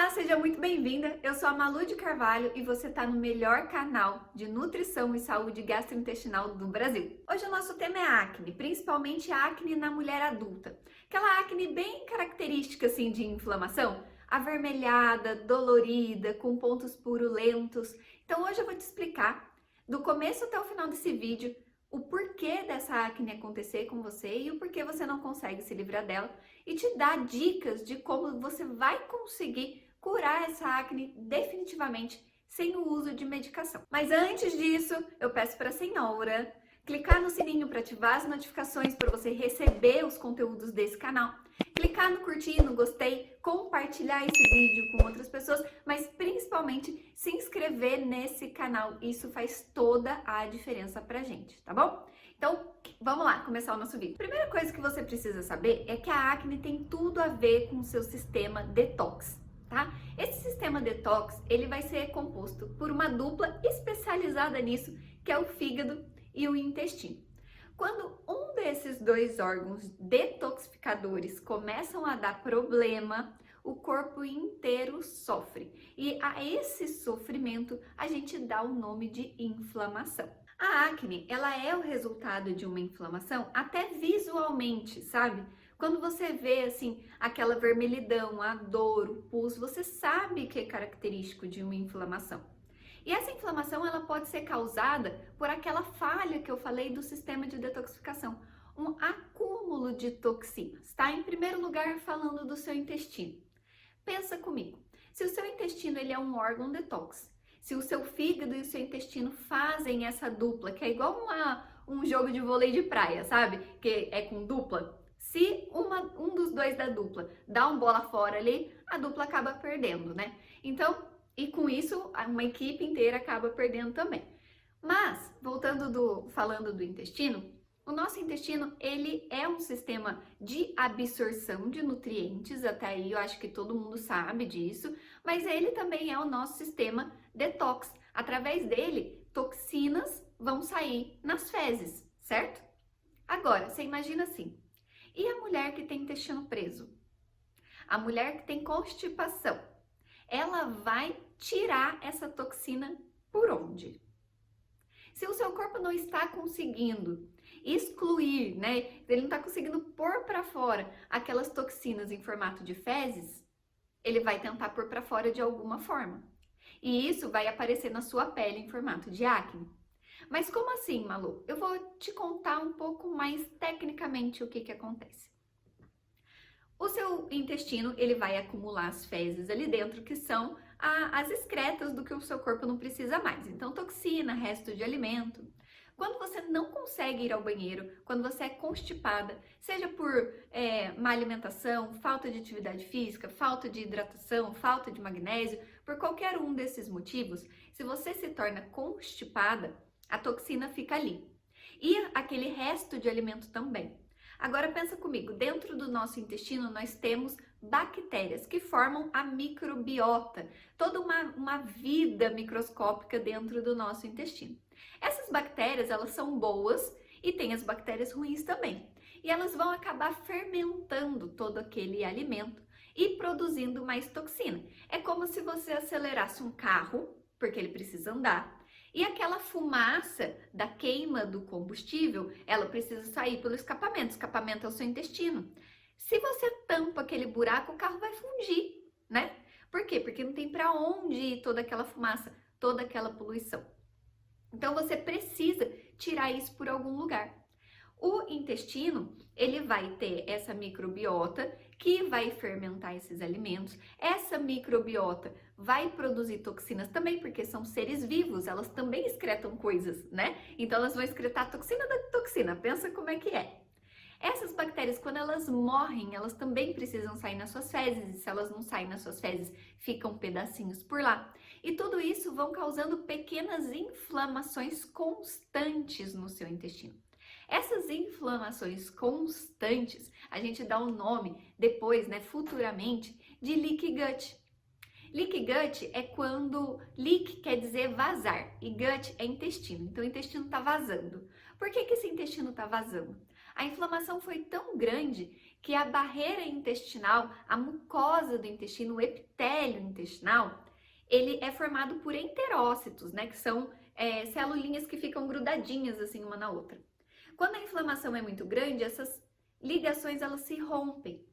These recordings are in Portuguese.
Olá, seja muito bem-vinda. Eu sou a Malu de Carvalho e você está no melhor canal de nutrição e saúde gastrointestinal do Brasil. Hoje o nosso tema é acne, principalmente a acne na mulher adulta. Aquela acne bem característica assim de inflamação, avermelhada, dolorida, com pontos purulentos. Então hoje eu vou te explicar do começo até o final desse vídeo o porquê dessa acne acontecer com você e o porquê você não consegue se livrar dela e te dar dicas de como você vai conseguir curar essa acne definitivamente sem o uso de medicação. Mas antes disso, eu peço para a senhora clicar no sininho para ativar as notificações para você receber os conteúdos desse canal, clicar no curtir, no gostei, compartilhar esse vídeo com outras pessoas, mas principalmente se inscrever nesse canal. Isso faz toda a diferença pra gente, tá bom? Então, vamos lá começar o nosso vídeo. A primeira coisa que você precisa saber é que a acne tem tudo a ver com o seu sistema detox, tá? Esse sistema detox, ele vai ser composto por uma dupla especializada nisso, que é o fígado e o intestino. Quando um desses dois órgãos detoxificadores começam a dar problema, o corpo inteiro sofre. E a esse sofrimento a gente dá o nome de inflamação. A acne, ela é o resultado de uma inflamação até visualmente, sabe? Quando você vê assim aquela vermelhidão, a dor, o pus, você sabe que é característico de uma inflamação. E essa inflamação ela pode ser causada por aquela falha que eu falei do sistema de detoxificação, um acúmulo de toxinas, tá? Em primeiro lugar, falando do seu intestino. Pensa comigo, se o seu intestino ele é um órgão detox, se o seu fígado e o seu intestino fazem essa dupla, que é igual um jogo de vôlei de praia, sabe? Que é com dupla. Se um dos dois da dupla dá um bola fora ali, a dupla acaba perdendo, né? Então, e com isso, uma equipe inteira acaba perdendo também. Mas, falando do intestino, o nosso intestino, ele é um sistema de absorção de nutrientes, até aí eu acho que todo mundo sabe disso, mas ele também é o nosso sistema detox. Através dele, toxinas vão sair nas fezes, certo? Agora, você imagina assim, e a mulher que tem intestino preso? A mulher que tem constipação? Ela vai tirar essa toxina por onde? Se o seu corpo não está conseguindo excluir, né? Ele não está conseguindo pôr para fora aquelas toxinas em formato de fezes, ele vai tentar pôr para fora de alguma forma. E isso vai aparecer na sua pele em formato de acne. Mas como assim, Malu? Eu vou te contar um pouco mais tecnicamente o que acontece. O seu intestino, ele vai acumular as fezes ali dentro, que são as excretas do que o seu corpo não precisa mais. Então, toxina, resto de alimento. Quando você não consegue ir ao banheiro, quando você é constipada, seja por má alimentação, falta de atividade física, falta de hidratação, falta de magnésio, por qualquer um desses motivos, se você se torna constipada, a toxina fica ali. E aquele resto de alimento também. Agora pensa comigo, dentro do nosso intestino nós temos bactérias que formam a microbiota, toda uma vida microscópica dentro do nosso intestino. Essas bactérias, elas são boas e tem as bactérias ruins também. E elas vão acabar fermentando todo aquele alimento e produzindo mais toxina. É como se você acelerasse um carro, porque ele precisa andar, e aquela fumaça da queima do combustível, ela precisa sair pelo escapamento. O escapamento é o seu intestino. Se você tampa aquele buraco, o carro vai fundir, né? Por quê? Porque não tem para onde ir toda aquela fumaça, toda aquela poluição. Então você precisa tirar isso por algum lugar. O intestino, ele vai ter essa microbiota que vai fermentar esses alimentos. Essa microbiota vai produzir toxinas também, porque são seres vivos, elas também excretam coisas, né? Então elas vão excretar toxina da toxina, pensa como é que é. Essas bactérias, quando elas morrem, elas também precisam sair nas suas fezes, e se elas não saem nas suas fezes, ficam pedacinhos por lá. E tudo isso vão causando pequenas inflamações constantes no seu intestino. Essas inflamações constantes, a gente dá o nome depois, né, futuramente, de leaky gut. Leaky gut é quando leak quer dizer vazar e gut é intestino. Então o intestino está vazando. Por que esse intestino está vazando? A inflamação foi tão grande que a barreira intestinal, a mucosa do intestino, o epitélio intestinal, ele é formado por enterócitos, né? Que são celulinhas que ficam grudadinhas assim uma na outra. Quando a inflamação é muito grande, essas ligações elas se rompem.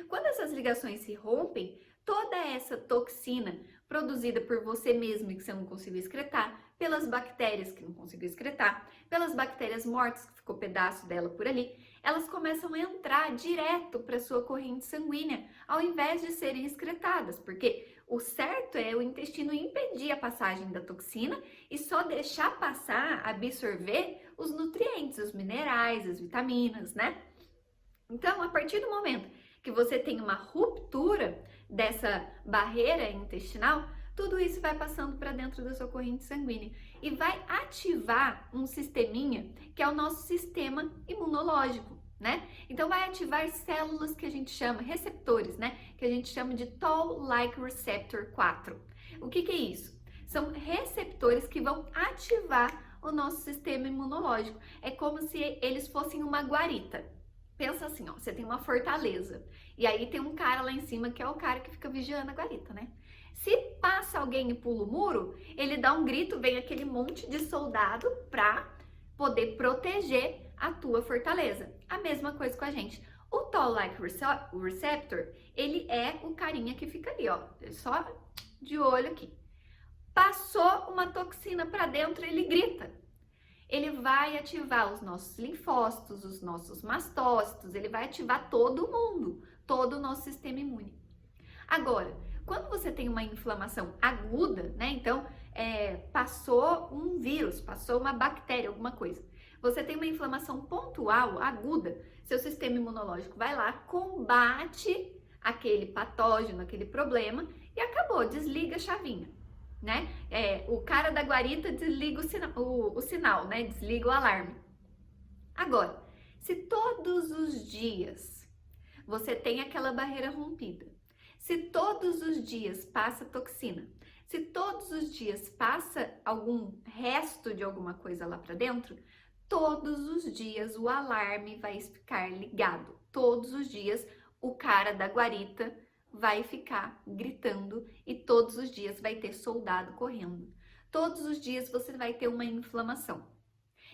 Quando essas ligações se rompem, toda essa toxina produzida por você mesmo e que você não conseguiu excretar, pelas bactérias que não conseguiu excretar, pelas bactérias mortas, que ficou pedaço dela por ali, elas começam a entrar direto para a sua corrente sanguínea, ao invés de serem excretadas, porque o certo é o intestino impedir a passagem da toxina e só deixar passar, absorver os nutrientes, os minerais, as vitaminas, né? Então, a partir do momento que você tem uma ruptura dessa barreira intestinal, tudo isso vai passando para dentro da sua corrente sanguínea e vai ativar um sisteminha que é o nosso sistema imunológico, né? Então vai ativar células que a gente chama, receptores, né? Que a gente chama de Toll-like receptor 4. O que é isso? São receptores que vão ativar o nosso sistema imunológico. É como se eles fossem uma guarita. Pensa assim, ó, você tem uma fortaleza e aí tem um cara lá em cima que é o cara que fica vigiando a guarita, né? Se passa alguém e pula o muro, ele dá um grito, vem aquele monte de soldado pra poder proteger a tua fortaleza. A mesma coisa com a gente. O Toll-like receptor, ele é o carinha que fica ali, ó, só de olho aqui. Passou uma toxina pra dentro, ele grita. Ele vai ativar os nossos linfócitos, os nossos mastócitos, ele vai ativar todo mundo, todo o nosso sistema imune. Agora, quando você tem uma inflamação aguda, né? Então, passou um vírus, passou uma bactéria, alguma coisa. Você tem uma inflamação pontual, aguda, seu sistema imunológico vai lá, combate aquele patógeno, aquele problema e acabou, desliga a chavinha. Né? O cara da guarita desliga o sinal, né? Desliga o alarme. Agora, se todos os dias você tem aquela barreira rompida, se todos os dias passa toxina, se todos os dias passa algum resto de alguma coisa lá para dentro, todos os dias o alarme vai ficar ligado. Todos os dias o cara da guarita vai ficar gritando e todos os dias vai ter soldado correndo. Todos os dias você vai ter uma inflamação.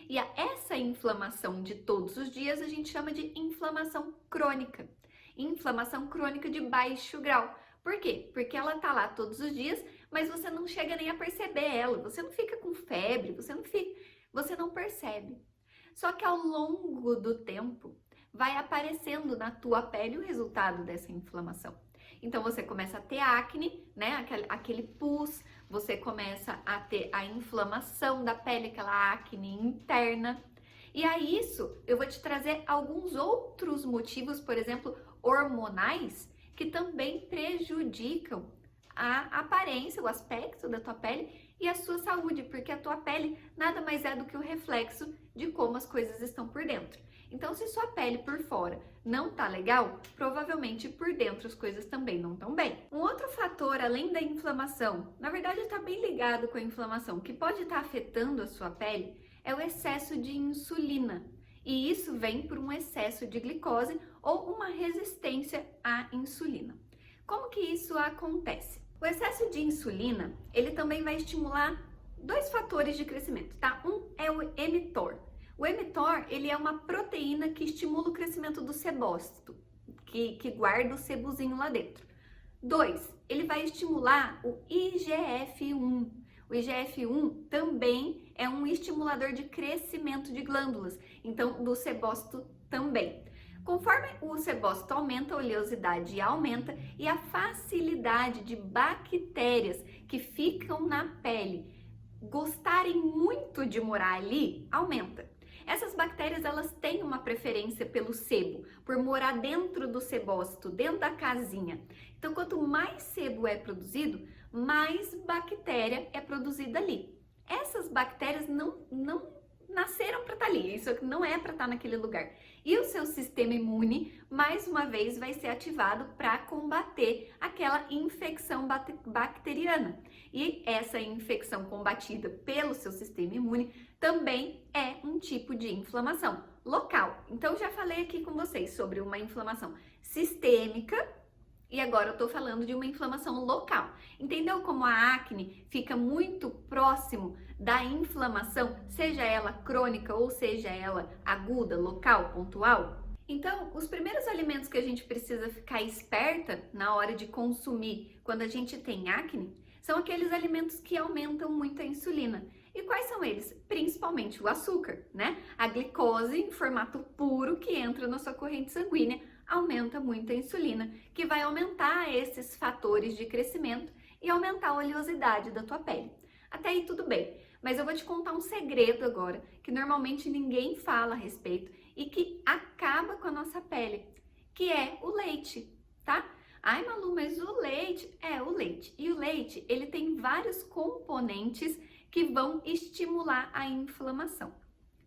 E essa inflamação de todos os dias a gente chama de inflamação crônica. Inflamação crônica de baixo grau. Por quê? Porque ela tá lá todos os dias, mas você não chega nem a perceber ela. Você não fica com febre, você não percebe. Só que ao longo do tempo vai aparecendo na tua pele o resultado dessa inflamação. Então você começa a ter acne, né? Aquele pus, você começa a ter a inflamação da pele, aquela acne interna. E a isso eu vou te trazer alguns outros motivos, por exemplo, hormonais, que também prejudicam a aparência, o aspecto da tua pele e a sua saúde, porque a tua pele nada mais é do que o reflexo de como as coisas estão por dentro. Então, se sua pele por fora não tá legal, provavelmente por dentro as coisas também não estão bem. Um outro fator, além da inflamação, na verdade está bem ligado com a inflamação, que pode estar afetando a sua pele, é o excesso de insulina. E isso vem por um excesso de glicose ou uma resistência à insulina. Como que isso acontece? O excesso de insulina, ele também vai estimular dois fatores de crescimento, tá? Um é o mTOR. O mTOR, ele é uma proteína que estimula o crescimento do sebócito, que guarda o sebozinho lá dentro. 2, ele vai estimular o IGF-1. O IGF-1 também é um estimulador de crescimento de glândulas, então do sebócito também. Conforme o sebócito aumenta, a oleosidade aumenta e a facilidade de bactérias que ficam na pele gostarem muito de morar ali aumenta. Essas bactérias, elas têm uma preferência pelo sebo, por morar dentro do sebócito, dentro da casinha. Então, quanto mais sebo é produzido, mais bactéria é produzida ali. Essas bactérias não nasceram para estar ali, isso não é para estar naquele lugar. E o seu sistema imune, mais uma vez, vai ser ativado para combater aquela infecção bacteriana. E essa infecção combatida pelo seu sistema imune também é um tipo de inflamação local. Então, já falei aqui com vocês sobre uma inflamação sistêmica e agora eu tô falando de uma inflamação local. Entendeu como a acne fica muito próximo da inflamação, seja ela crônica ou seja ela aguda, local, pontual? Então, os primeiros alimentos que a gente precisa ficar esperta na hora de consumir quando a gente tem acne são aqueles alimentos que aumentam muito a insulina. E quais são eles? Principalmente o açúcar, né? A glicose em formato puro que entra na sua corrente sanguínea aumenta muito a insulina, que vai aumentar esses fatores de crescimento e aumentar a oleosidade da tua pele. Até aí tudo bem, mas eu vou te contar um segredo agora, que normalmente ninguém fala a respeito e que acaba com a nossa pele, que é o leite, tá? Ai, Malu, mas o leite... o leite. E o leite, ele tem vários componentes que vão estimular a inflamação.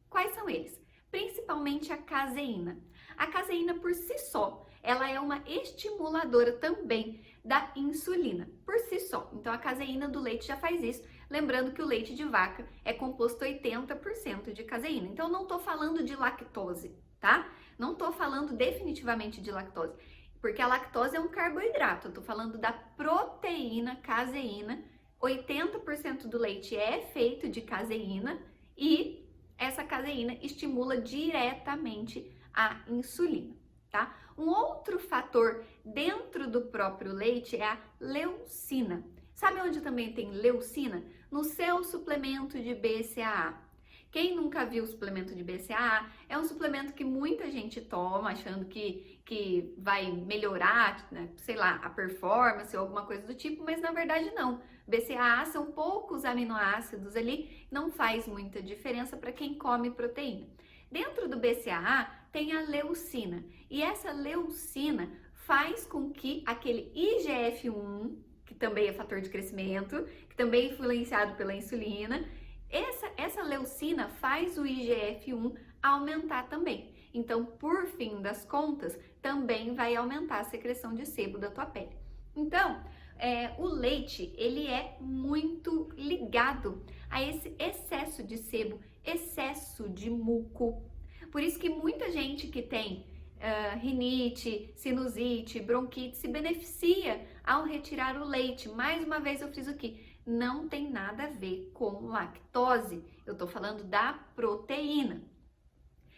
Quais são eles? Principalmente a caseína. A caseína por si só, ela é uma estimuladora também da insulina, por si só. Então a caseína do leite já faz isso. Lembrando que o leite de vaca é composto 80% de caseína. Então não tô falando de lactose, tá? Não tô falando definitivamente de lactose, porque a lactose é um carboidrato. Eu tô falando da proteína caseína. 80% do leite é feito de caseína e essa caseína estimula diretamente a insulina, tá? Um outro fator dentro do próprio leite é a leucina. Sabe onde também tem leucina? No seu suplemento de BCAA. Quem nunca viu o suplemento de BCAA, é um suplemento que muita gente toma achando que vai melhorar, né, sei lá, a performance ou alguma coisa do tipo, mas na verdade não. BCAA são poucos aminoácidos ali, não faz muita diferença para quem come proteína. Dentro do BCAA tem a leucina e essa leucina faz com que aquele IGF-1, que também é fator de crescimento, que também é influenciado pela insulina, essa leucina faz o IGF-1 aumentar também. Então, por fim das contas, também vai aumentar a secreção de sebo da tua pele. Então, o leite, ele é muito ligado a esse excesso de sebo, excesso de muco. Por isso que muita gente que tem rinite, sinusite, bronquite se beneficia ao retirar o leite. Mais uma vez eu friso aqui, não tem nada a ver com lactose. Eu tô falando da proteína.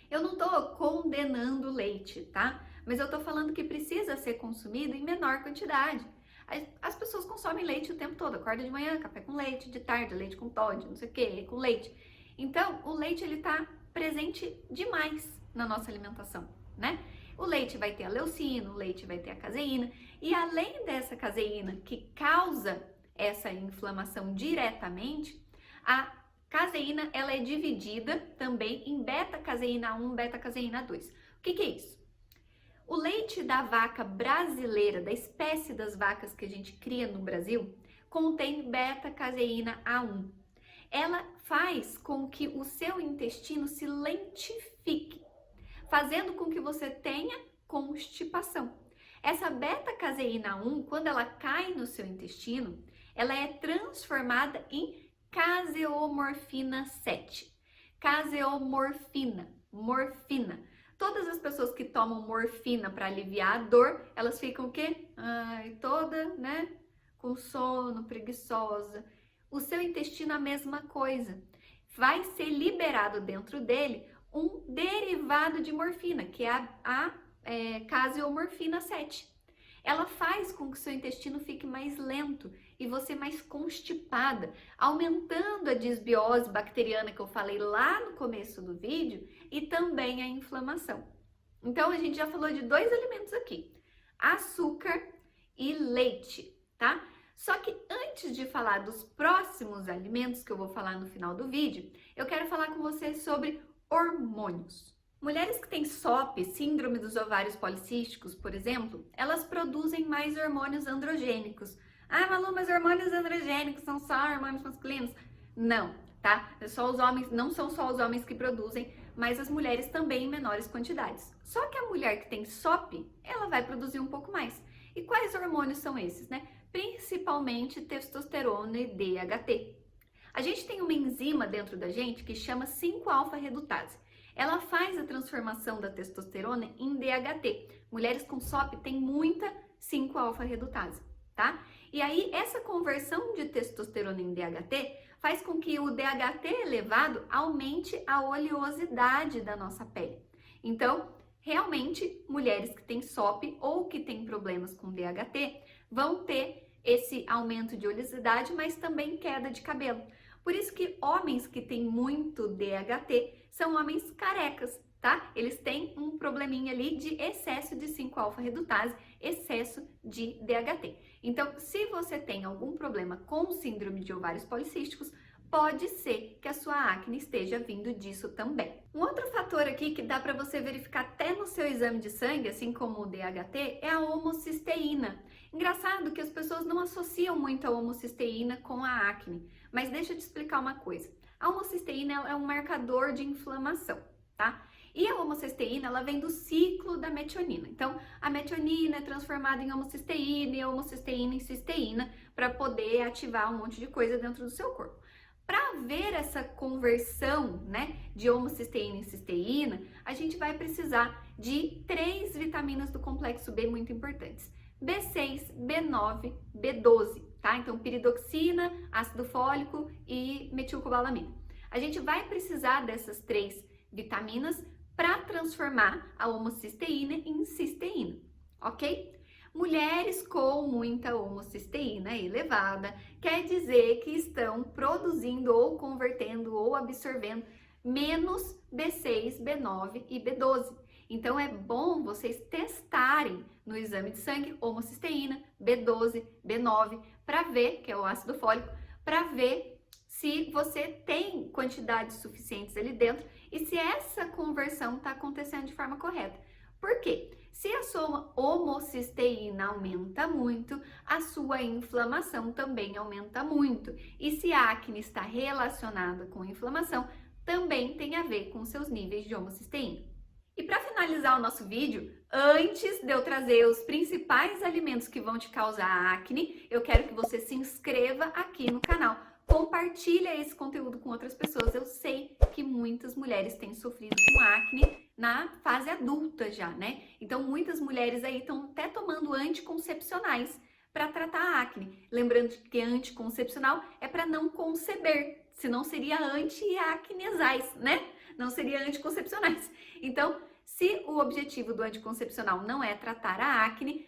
Eu não tô condenando o leite, tá? Mas eu tô falando que precisa ser consumido em menor quantidade. As pessoas consomem leite o tempo todo, acorda de manhã, café com leite, de tarde, leite com Toddy, não sei o que, com leite. Então, o leite, ele tá presente demais na nossa alimentação, né? O leite vai ter a leucina, o leite vai ter a caseína, e além dessa caseína que causa essa inflamação diretamente, a caseína, ela é dividida também em beta-caseína 1, beta-caseína 2. O que é isso? O leite da vaca brasileira, da espécie das vacas que a gente cria no Brasil, contém beta-caseína A1. Ela faz com que o seu intestino se lentifique, fazendo com que você tenha constipação. Essa beta-caseína 1, quando ela cai no seu intestino, ela é transformada em caseomorfina 7. Caseomorfina, morfina. Todas as pessoas que tomam morfina para aliviar a dor, elas ficam o quê? Toda, né? Com sono, preguiçosa. O seu intestino a mesma coisa. Vai ser liberado dentro dele um derivado de morfina, que é a caseomorfina 7. Ela faz com que o seu intestino fique mais lento e você mais constipada, aumentando a desbiose bacteriana que eu falei lá no começo do vídeo e também a inflamação. Então, a gente já falou de dois alimentos aqui, açúcar e leite, tá? Só que antes de falar dos próximos alimentos que eu vou falar no final do vídeo, eu quero falar com vocês sobre hormônios. Mulheres que têm SOP, síndrome dos ovários policísticos, por exemplo, elas produzem mais hormônios androgênicos. Ah, Malu, mas hormônios androgênicos são só hormônios masculinos? Não, tá? Não são só os homens que produzem, mas as mulheres também em menores quantidades. Só que a mulher que tem SOP, ela vai produzir um pouco mais. E quais hormônios são esses, né? Principalmente testosterona e DHT. A gente tem uma enzima dentro da gente que chama 5-alfa-redutase. ela faz a transformação da testosterona em DHT. Mulheres com SOP têm muita 5-alfa-redutase, tá? E aí, essa conversão de testosterona em DHT faz com que o DHT elevado aumente a oleosidade da nossa pele. Então, realmente, mulheres que têm SOP ou que têm problemas com DHT vão ter esse aumento de oleosidade, mas também queda de cabelo. Por isso que homens que têm muito DHT são homens carecas, tá? Eles têm um probleminha ali de excesso de 5-alfa-redutase, excesso de DHT. Então, se você tem algum problema com síndrome de ovários policísticos, pode ser que a sua acne esteja vindo disso também. Um outro fator aqui que dá para você verificar até no seu exame de sangue, assim como o DHT, é a homocisteína. Engraçado que as pessoas não associam muito a homocisteína com a acne, mas deixa eu te explicar uma coisa. A homocisteína é um marcador de inflamação, tá? E a homocisteína, ela vem do ciclo da metionina. Então, a metionina é transformada em homocisteína e a homocisteína em cisteína para poder ativar um monte de coisa dentro do seu corpo. Para ver essa conversão, né, de homocisteína em cisteína, a gente vai precisar de 3 vitaminas do complexo B muito importantes: B6, B9, B12, tá? Então, piridoxina, ácido fólico e metilcobalamina. A gente vai precisar dessas 3 vitaminas para transformar a homocisteína em cisteína, ok? Mulheres com muita homocisteína elevada quer dizer que estão produzindo ou convertendo ou absorvendo menos B6, B9 e B12. Então é bom vocês testarem no exame de sangue homocisteína, B12, B9, para ver, que é o ácido fólico, para ver se você tem quantidades suficientes ali dentro e se essa conversão está acontecendo de forma correta. Por quê? Se a sua homocisteína aumenta muito, a sua inflamação também aumenta muito. E se a acne está relacionada com inflamação, também tem a ver com seus níveis de homocisteína. E para finalizar o nosso vídeo, antes de eu trazer os principais alimentos que vão te causar acne, eu quero que você se inscreva aqui no canal. Compartilha esse conteúdo com outras pessoas. Eu sei que muitas mulheres têm sofrido com acne na fase adulta já, né? Então, muitas mulheres aí estão até tomando anticoncepcionais para tratar a acne. Lembrando que anticoncepcional é para não conceber, senão seria anti-acnesais, né? Não seria anticoncepcionais. Então, se o objetivo do anticoncepcional não é tratar a acne,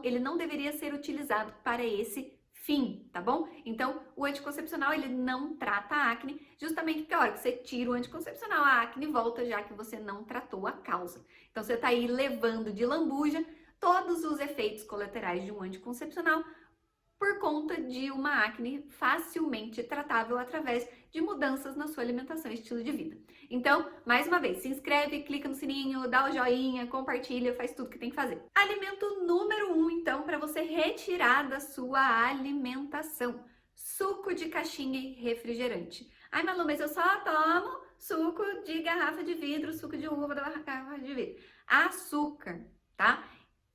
ele não deveria ser utilizado para esse fim, tá bom? Então, o anticoncepcional, ele não trata a acne, justamente porque a hora que você tira o anticoncepcional, a acne volta, já que você não tratou a causa. Então, você tá aí levando de lambuja todos os efeitos colaterais de um anticoncepcional por conta de uma acne facilmente tratável através de mudanças na sua alimentação e estilo de vida. Então, mais uma vez, se inscreve, clica no sininho, dá o joinha, compartilha, faz tudo que tem que fazer. Alimento número 1, então, para você retirar da sua alimentação: suco de caixinha e refrigerante. Ai, Malu, mas eu só tomo suco de garrafa de vidro, suco de uva da garrafa de vidro. Açúcar, tá?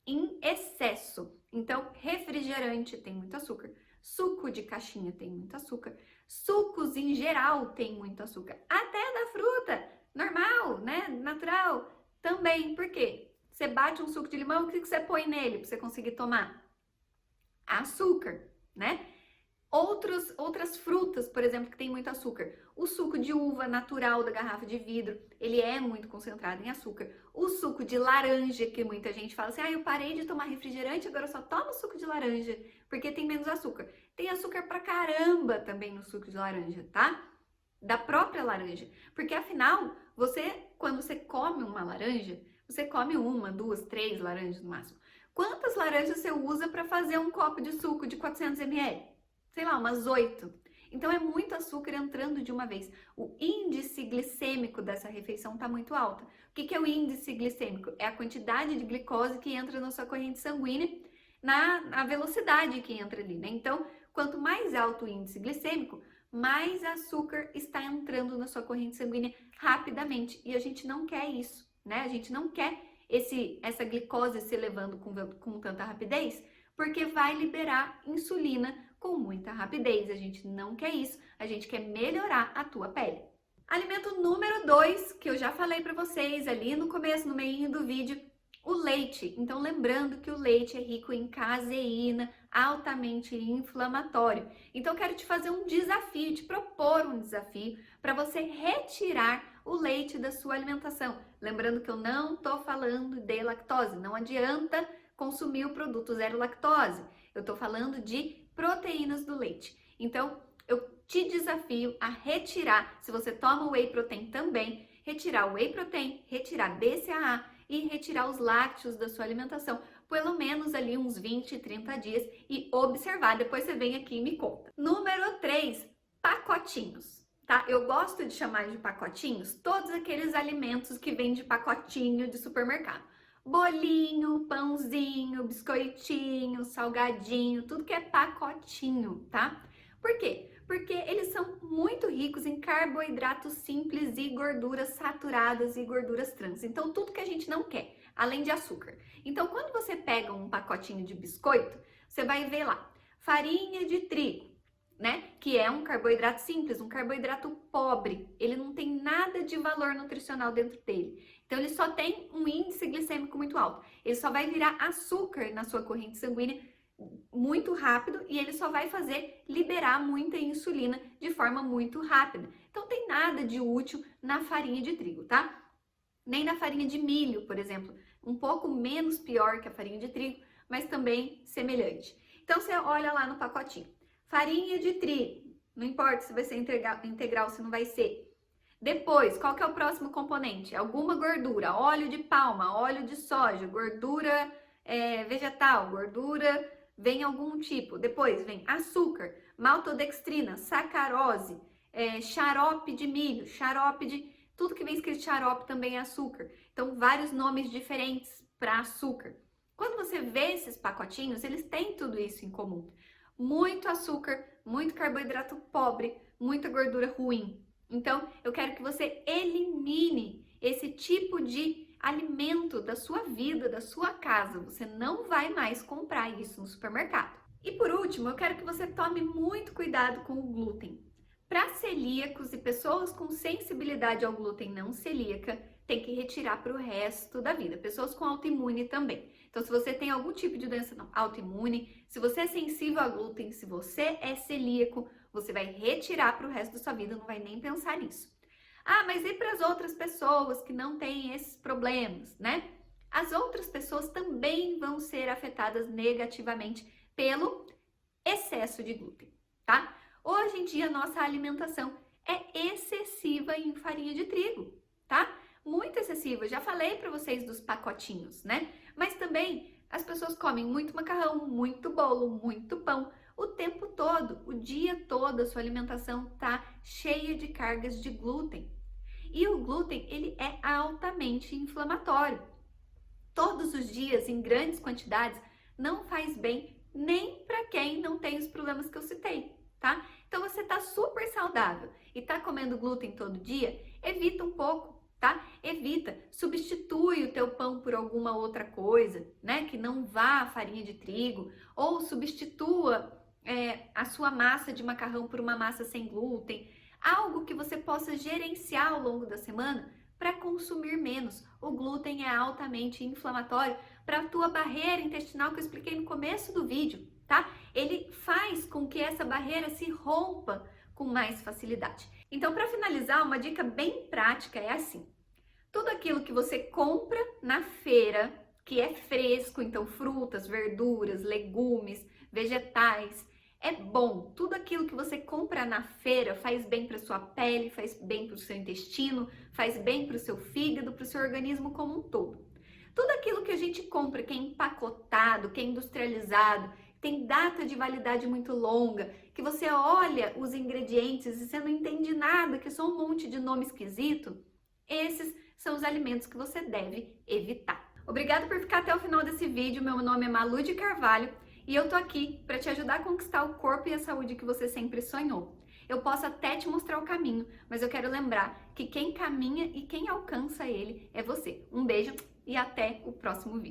Em excesso. Então, refrigerante tem muito açúcar, suco de caixinha tem muito açúcar, sucos em geral tem muito açúcar, até da fruta, normal, né, natural, também. Por quê? Você bate um suco de limão, o que você põe nele para você conseguir tomar? Açúcar, né? Outras frutas, por exemplo, que tem muito açúcar. O suco de uva natural da garrafa de vidro, ele é muito concentrado em açúcar. O suco de laranja, que muita gente fala assim: eu parei de tomar refrigerante, agora eu só tomo suco de laranja, porque tem menos açúcar. Tem açúcar pra caramba também no suco de laranja, tá? Da própria laranja. Porque afinal, quando você come uma laranja, você come 1, 2, 3 laranjas no máximo. Quantas laranjas você usa para fazer um copo de suco de 400 ml? Sei lá, umas 8. Então é muito açúcar entrando de uma vez. O índice glicêmico dessa refeição está muito alto. O que é o índice glicêmico? É a quantidade de glicose que entra na sua corrente sanguínea, na velocidade que entra ali, né? Então, quanto mais alto o índice glicêmico, mais açúcar está entrando na sua corrente sanguínea rapidamente. E a gente não quer isso, né? A gente não quer essa glicose se elevando com tanta rapidez, porque vai liberar insulina com muita rapidez. A gente não quer isso, a gente quer melhorar a tua pele. Alimento número 2, que eu já falei para vocês ali no começo, no meio do vídeo, o leite. Então, lembrando que o leite é rico em caseína, altamente inflamatório. Então, eu quero te fazer um desafio, te propor um desafio para você retirar o leite da sua alimentação. Lembrando que eu não estou falando de lactose, não adianta consumir o produto zero lactose. Eu estou falando de proteínas do leite. Então, eu te desafio a retirar, se você toma whey protein também, retirar o whey protein, retirar BCAA e retirar os lácteos da sua alimentação, pelo menos ali uns 20, 30 dias e observar, depois você vem aqui e me conta. Número 3, pacotinhos, tá? Eu gosto de chamar de pacotinhos todos aqueles alimentos que vêm de pacotinho de supermercado. Bolinho, pãozinho, biscoitinho, salgadinho, tudo que é pacotinho, tá? Por quê? Porque eles são muito ricos em carboidratos simples e gorduras saturadas e gorduras trans. Então, tudo que a gente não quer, além de açúcar. Então, quando você pega um pacotinho de biscoito, você vai ver lá, farinha de trigo, né? Que é um carboidrato simples, um carboidrato pobre. Ele não tem nada de valor nutricional dentro dele. Então, ele só tem um índice glicêmico muito alto. Ele só vai virar açúcar na sua corrente sanguínea muito rápido e ele só vai fazer liberar muita insulina de forma muito rápida. Então, tem nada de útil na farinha de trigo, tá? Nem na farinha de milho, por exemplo. Um pouco menos pior que a farinha de trigo, mas também semelhante. Então, você olha lá no pacotinho. Farinha de trigo, não importa se vai ser integral, se não vai ser. Depois, qual que é o próximo componente? Alguma gordura, óleo de palma, óleo de soja, gordura vegetal, gordura vem algum tipo. Depois vem açúcar, maltodextrina, sacarose, xarope de milho, xarope de... Tudo que vem escrito xarope também é açúcar. Então, vários nomes diferentes para açúcar. Quando você vê esses pacotinhos, eles têm tudo isso em comum. Muito açúcar, muito carboidrato pobre, muita gordura ruim. Então, eu quero que você elimine esse tipo de alimento da sua vida, da sua casa. Você não vai mais comprar isso no supermercado. E por último, eu quero que você tome muito cuidado com o glúten. Para celíacos e pessoas com sensibilidade ao glúten não celíaca, tem que retirar para o resto da vida. Pessoas com autoimune também. Então, se você tem algum tipo de doença autoimune, se você é sensível a glúten, se você é celíaco, você vai retirar para o resto da sua vida, não vai nem pensar nisso. Ah, mas e para as outras pessoas que não têm esses problemas, né? As outras pessoas também vão ser afetadas negativamente pelo excesso de glúten, tá? Hoje em dia, nossa alimentação é excessiva em farinha de trigo, tá? Muito excessiva. Já falei para vocês dos pacotinhos, né? Mas também as pessoas comem muito macarrão, muito bolo, muito pão. O tempo todo, o dia todo, a sua alimentação tá cheia de cargas de glúten. E o glúten, ele é altamente inflamatório. Todos os dias, em grandes quantidades, não faz bem nem para quem não tem os problemas que eu citei, tá? Então, você tá super saudável e tá comendo glúten todo dia, evita um pouco, tá? Evita, substitui o teu pão por alguma outra coisa, né? Que não vá a farinha de trigo, ou substitua a sua massa de macarrão por uma massa sem glúten, algo que você possa gerenciar ao longo da semana para consumir menos. O glúten é altamente inflamatório para a tua barreira intestinal que eu expliquei no começo do vídeo, tá? Ele faz com que essa barreira se rompa com mais facilidade. Então, para finalizar, uma dica bem prática é assim: tudo aquilo que você compra na feira, que é fresco, então frutas, verduras, legumes, vegetais, é bom. Tudo aquilo que você compra na feira faz bem para sua pele, faz bem para o seu intestino, faz bem para o seu fígado, para o seu organismo como um todo. Tudo aquilo que a gente compra, que é empacotado, que é industrializado, tem data de validade muito longa, que você olha os ingredientes e você não entende nada, que é só um monte de nome esquisito, esses são os alimentos que você deve evitar. Obrigada por ficar até o final desse vídeo. Meu nome é Malu de Carvalho e eu tô aqui para te ajudar a conquistar o corpo e a saúde que você sempre sonhou. Eu posso até te mostrar o caminho, mas eu quero lembrar que quem caminha e quem alcança ele é você. Um beijo e até o próximo vídeo.